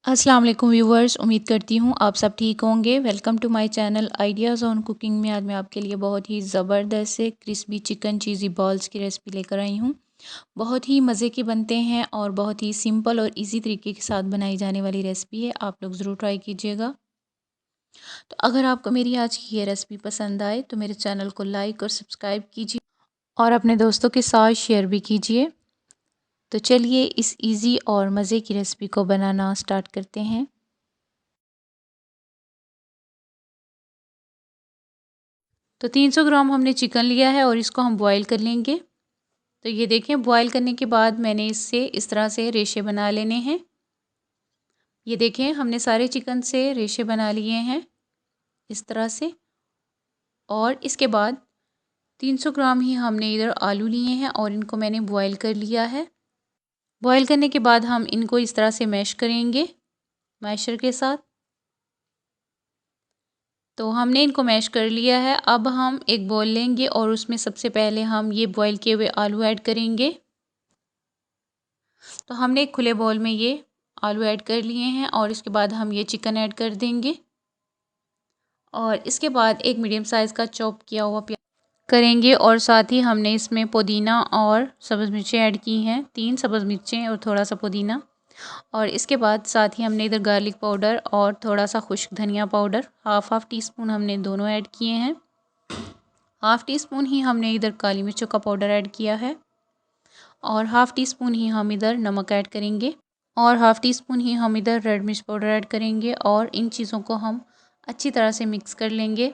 अस्सलाम वालेकुम व्यूवर्स, उम्मीद करती हूँ आप सब ठीक होंगे। Welcome to my channel ideas on cooking में आज मैं आपके लिए बहुत ही ज़बरदस्त से क्रिस्पी चिकन चीज़ी बॉल्स की रेसिपी लेकर आई हूँ। बहुत ही मज़े के बनते हैं और बहुत ही सिंपल और इजी तरीके के साथ बनाई जाने वाली रेसिपी है। आप लोग ज़रूर ट्राई कीजिएगा। तो अगर आपको मेरी आज की ये रेसिपी पसंद आए तो मेरे चैनल को लाइक और सब्सक्राइब कीजिए और अपने दोस्तों के साथ शेयर भी कीजिए। तो चलिए इस इजी और मज़े की रेसिपी को बनाना स्टार्ट करते हैं। तो 300 ग्राम हमने चिकन लिया है और इसको हम बॉईल कर लेंगे। तो ये देखें, बॉईल करने के बाद मैंने इससे इस तरह से रेशे बना लेने हैं। ये देखें, हमने सारे चिकन से रेशे बना लिए हैं इस तरह से। और इसके बाद 300 ग्राम ही हमने इधर आलू लिए हैं और इनको मैंने बॉईल कर लिया है। बॉईल करने के बाद हम इनको इस तरह से मैश करेंगे मैशर के साथ। तो हमने इनको मैश कर लिया है। अब हम एक बॉल लेंगे और उसमें सबसे पहले हम ये बॉईल किए हुए आलू ऐड करेंगे। तो हमने एक खुले बॉल में ये आलू ऐड कर लिए हैं और इसके बाद हम ये चिकन ऐड कर देंगे और इसके बाद एक मीडियम साइज़ का चॉप किया हुआ प्याज करेंगे और साथ ही हमने इसमें पुदीना और सब्ज़ मिर्चें ऐड की हैं, 3 सब्ज़ मिर्चें और थोड़ा सा पुदीना। और इसके बाद साथ ही हमने इधर गार्लिक पाउडर और थोड़ा सा खुश्क धनिया पाउडर हाफ़ टी स्पून हमने दोनों ऐड किए हैं। हाफ़ टी स्पून ही हमने इधर काली मिर्चों का पाउडर ऐड किया है और हाफ़ टी स्पून ही हम इधर नमक ऐड करेंगे और हाफ़ टी स्पून ही हम इधर रेड मिर्च पाउडर ऐड करेंगे और इन चीज़ों को हम अच्छी तरह से मिक्स कर लेंगे।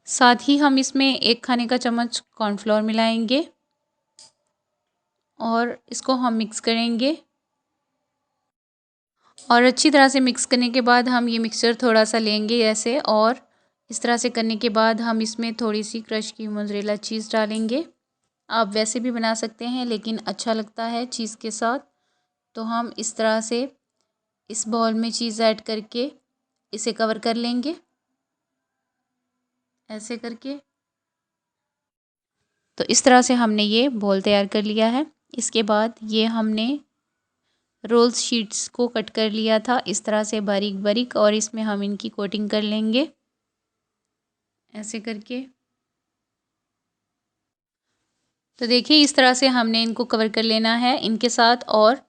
साथ ही हम इसमें 1 खाने का चम्मच कॉर्नफ्लोर मिलाएंगे और इसको हम मिक्स करेंगे। और अच्छी तरह से मिक्स करने के बाद हम ये मिक्सचर थोड़ा सा लेंगे ऐसे और इस तरह से करने के बाद हम इसमें थोड़ी सी क्रश की मोज़रेला चीज़ डालेंगे। आप वैसे भी बना सकते हैं लेकिन अच्छा लगता है चीज़ के साथ। तो हम इस तरह से इस बॉल में चीज़ ऐड करके इसे कवर कर लेंगे ऐसे करके। तो इस तरह से हमने ये बॉल तैयार कर लिया है। इसके बाद ये हमने रोल्स शीट्स को कट कर लिया था इस तरह से बारीक बारीक और इसमें हम इनकी कोटिंग कर लेंगे ऐसे करके। तो देखिए इस तरह से हमने इनको कवर कर लेना है इनके साथ। और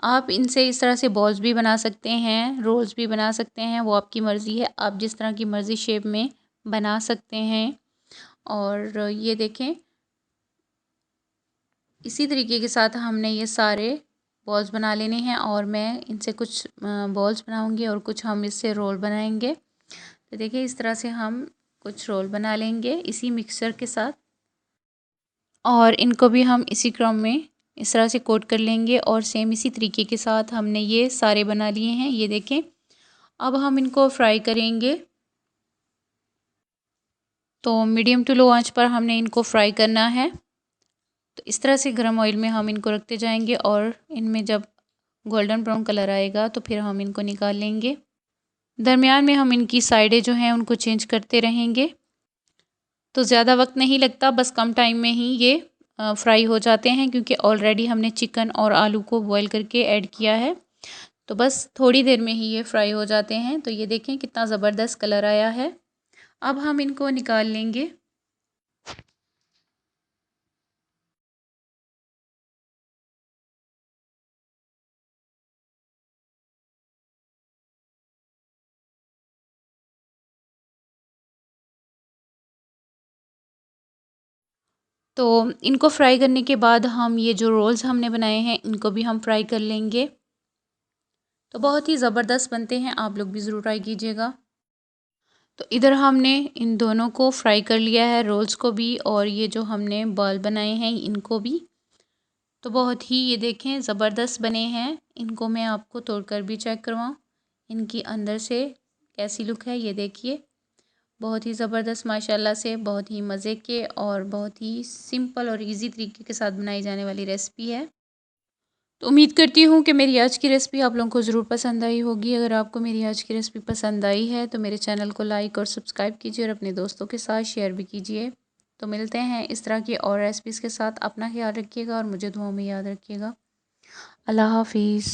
आप इनसे इस तरह से बॉल्स भी बना सकते हैं, रोल्स भी बना सकते हैं, वो आपकी मर्ज़ी है। आप जिस तरह की मर्ज़ी शेप में बना सकते हैं। और ये देखें, इसी तरीके के साथ हमने ये सारे बॉल्स बना लेने हैं और मैं इनसे कुछ बॉल्स बनाऊंगी और कुछ हम इससे रोल बनाएंगे। तो देखिए इस तरह से हम कुछ रोल बना लेंगे इसी मिक्सचर के साथ और इनको भी हम इसी क्रम में इस तरह से कोट कर लेंगे और सेम इसी तरीके के साथ हमने ये सारे बना लिए हैं। ये देखें, अब हम इनको फ्राई करेंगे। तो मीडियम टू लो आंच पर हमने इनको फ्राई करना है। तो इस तरह से गर्म ऑयल में हम इनको रखते जाएंगे और इनमें जब गोल्डन ब्राउन कलर आएगा तो फिर हम इनको निकाल लेंगे। दरमियान में हम इनकी साइडें जो हैं उनको चेंज करते रहेंगे। तो ज़्यादा वक्त नहीं लगता, बस कम टाइम में ही ये फ्राई हो जाते हैं क्योंकि ऑलरेडी हमने चिकन और आलू को बॉईल करके ऐड किया है। तो बस थोड़ी देर में ही ये फ्राई हो जाते हैं। तो ये देखें कितना ज़बरदस्त कलर आया है। अब हम इनको निकाल लेंगे। तो इनको फ्राई करने के बाद हम ये जो रोल्स हमने बनाए हैं इनको भी हम फ्राई कर लेंगे। तो बहुत ही ज़बरदस्त बनते हैं, आप लोग भी ज़रूर ट्राई कीजिएगा। तो इधर हमने इन दोनों को फ्राई कर लिया है, रोल्स को भी और ये जो हमने बॉल बनाए हैं इनको भी। तो बहुत ही ये देखें ज़बरदस्त बने हैं। इनको मैं आपको तोड़कर भी चेक करवाऊँ इनकी अंदर से कैसी लुक है। ये देखिए बहुत ही ज़बरदस्त माशाल्लाह से, बहुत ही मज़े के और बहुत ही सिंपल और इजी तरीके के साथ बनाई जाने वाली रेसिपी है। तो उम्मीद करती हूँ कि मेरी आज की रेसिपी आप लोगों को ज़रूर पसंद आई होगी। अगर आपको मेरी आज की रेसिपी पसंद आई है तो मेरे चैनल को लाइक और सब्सक्राइब कीजिए और अपने दोस्तों के साथ शेयर भी कीजिए। तो मिलते हैं इस तरह की और रेसिपीज़ के साथ। अपना ख्याल रखिएगा और मुझे दुआओं में याद रखिएगा। अल्लाह हाफिज़।